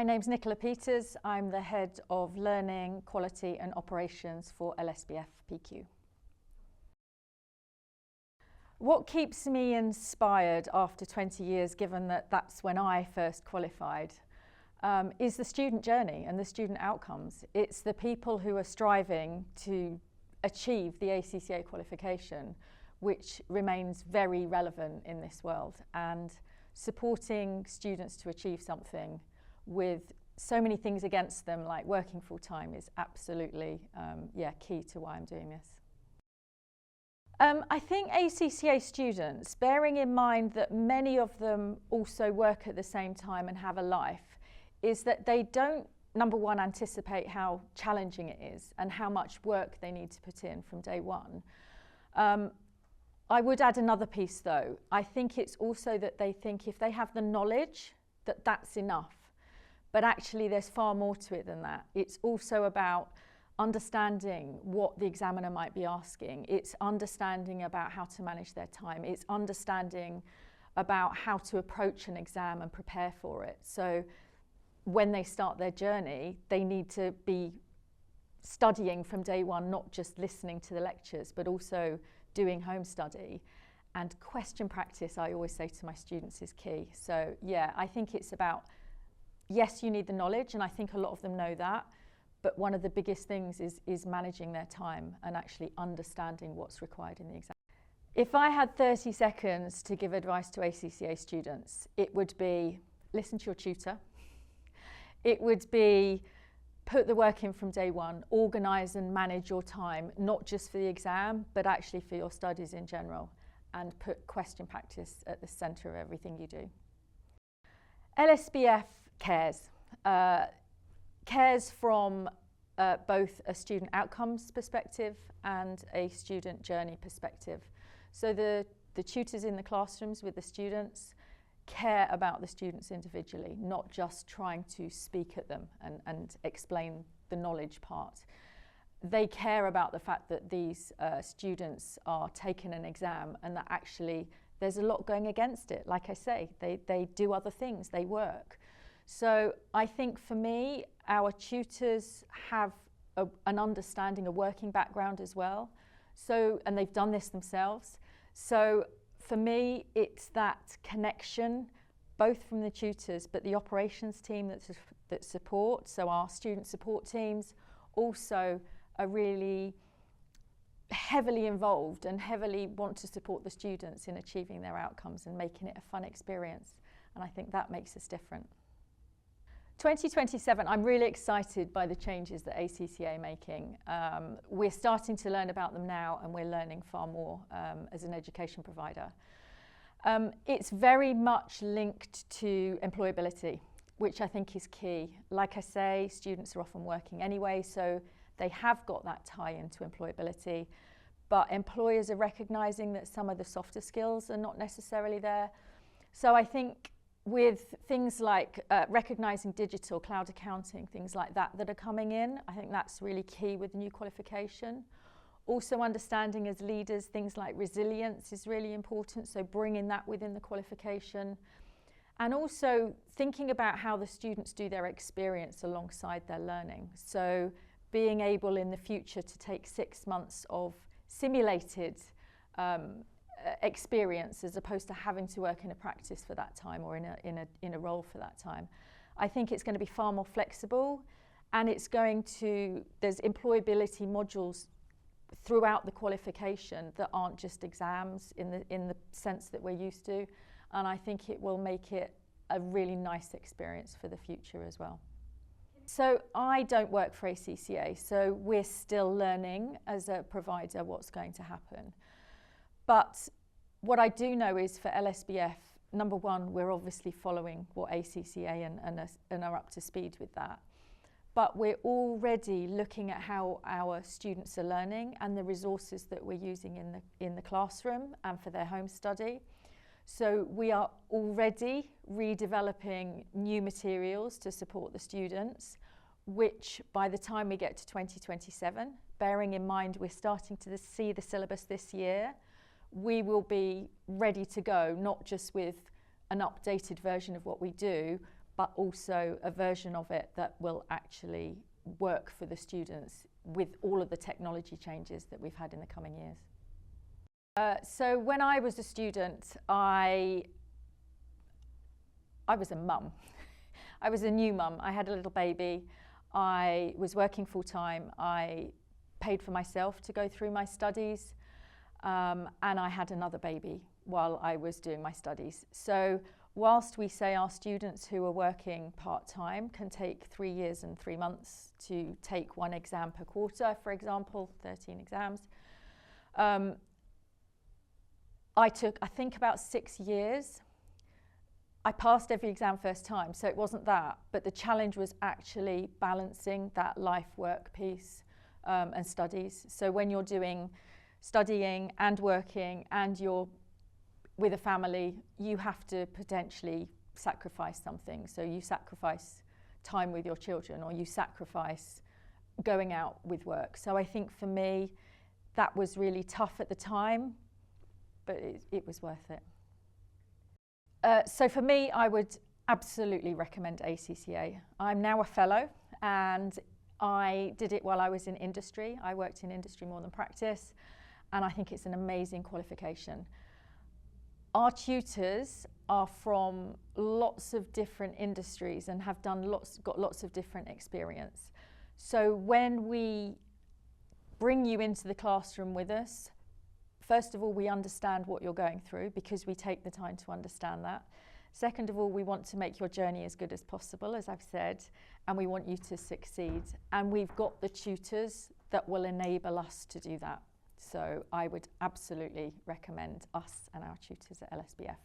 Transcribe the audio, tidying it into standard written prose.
My name's Nicola Peters. I'm the Head of Learning, Quality and Operations for LSBF PQ. What keeps me inspired after 20 years, given that that's when I first qualified, is the student journey and the student outcomes. It's the people who are striving to achieve the ACCA qualification, which remains very relevant in this world, and supporting students to achieve something with so many things against them, like working full time, is absolutely key to why I'm doing this. I think ACCA students, bearing in mind that many of them also work at the same time and have a life, is that they don't, number one, anticipate how challenging it is and how much work they need to put in from day one. I would add another piece though. I think it's also that they think if they have the knowledge, that that's enough. But actually there's far more to it than that. It's also about understanding what the examiner might be asking. It's understanding about how to manage their time. It's understanding about how to approach an exam and prepare for it. So when they start their journey, they need to be studying from day one, not just listening to the lectures, but also doing home study. And question practice, I always say to my students, is key. So yeah, I think it's about, yes, you need the knowledge, and I think a lot of them know that, but one of the biggest things is managing their time and actually understanding what's required in the exam. If I had 30 seconds to give advice to ACCA students, it would be listen to your tutor. It would be put the work in from day one, organise and manage your time, not just for the exam, but actually for your studies in general, and put question practice at the centre of everything you do. LSBF cares. Cares from both a student outcomes perspective and a student journey perspective. So the tutors in the classrooms with the students care about the students individually, not just trying to speak at them and explain the knowledge part. They care about the fact that these students are taking an exam and that actually there's a lot going against it. Like I say, they do other things, they work. So I think for me, our tutors have an understanding, a working background as well. So, and they've done this themselves. So for me, it's that connection, both from the tutors, but the operations team that support, so our student support teams also are really heavily involved and heavily want to support the students in achieving their outcomes and making it a fun experience. And I think that makes us different. 2027, I'm really excited by the changes that ACCA are making. We're starting to learn about them now, and we're learning far more as an education provider. It's very much linked to employability, which I think is key. Like I say, students are often working anyway, so they have got that tie into employability, but employers are recognising that some of the softer skills are not necessarily there. So I think with things like recognising digital, cloud accounting, things like that that are coming in, I think that's really key with the new qualification. Also understanding as leaders things like resilience is really important, so bringing that within the qualification. And also thinking about how the students do their experience alongside their learning. So being able in the future to take 6 months of simulated experience as opposed to having to work in a practice for that time or in a role for that time. I think it's going to be far more flexible, and it's going to, there's employability modules throughout the qualification that aren't just exams in the sense that we're used to, and I think it will make it a really nice experience for the future as well. So I don't work for ACCA, so we're still learning as a provider what's going to happen. But what I do know is for LSBF, number one, we're obviously following what ACCA and are up to speed with that. But we're already looking at how our students are learning and the resources that we're using in the classroom and for their home study. So we are already redeveloping new materials to support the students, which by the time we get to 2027, bearing in mind we're starting to see the syllabus this year, we will be ready to go, not just with an updated version of what we do, but also a version of it that will actually work for the students with all of the technology changes that we've had in the coming years. So when I was a student, I was a mum. I was a new mum. I had a little baby. I was working full time. I paid for myself to go through my studies, and I had another baby while I was doing my studies. So whilst we say our students who are working part-time can take 3 years and 3 months to take 1 exam per quarter, for example, 13 exams, I took, I think, about 6 years. I passed every exam first time, so it wasn't that, but the challenge was actually balancing that life-work piece and studies. So when you're doing studying and working and you're with a family, you have to potentially sacrifice something. So you sacrifice time with your children, or you sacrifice going out with work. So I think for me, that was really tough at the time, but it was worth it. So for me, I would absolutely recommend ACCA. I'm now a fellow, and I did it while I was in industry. I worked in industry more than practice, and I think it's an amazing qualification. Our tutors are from lots of different industries and have got lots of different experience. So when we bring you into the classroom with us, first of all, we understand what you're going through because we take the time to understand that. Second of all, we want to make your journey as good as possible, as I've said, and we want you to succeed. And we've got the tutors that will enable us to do that. So I would absolutely recommend us and our tutors at LSBF.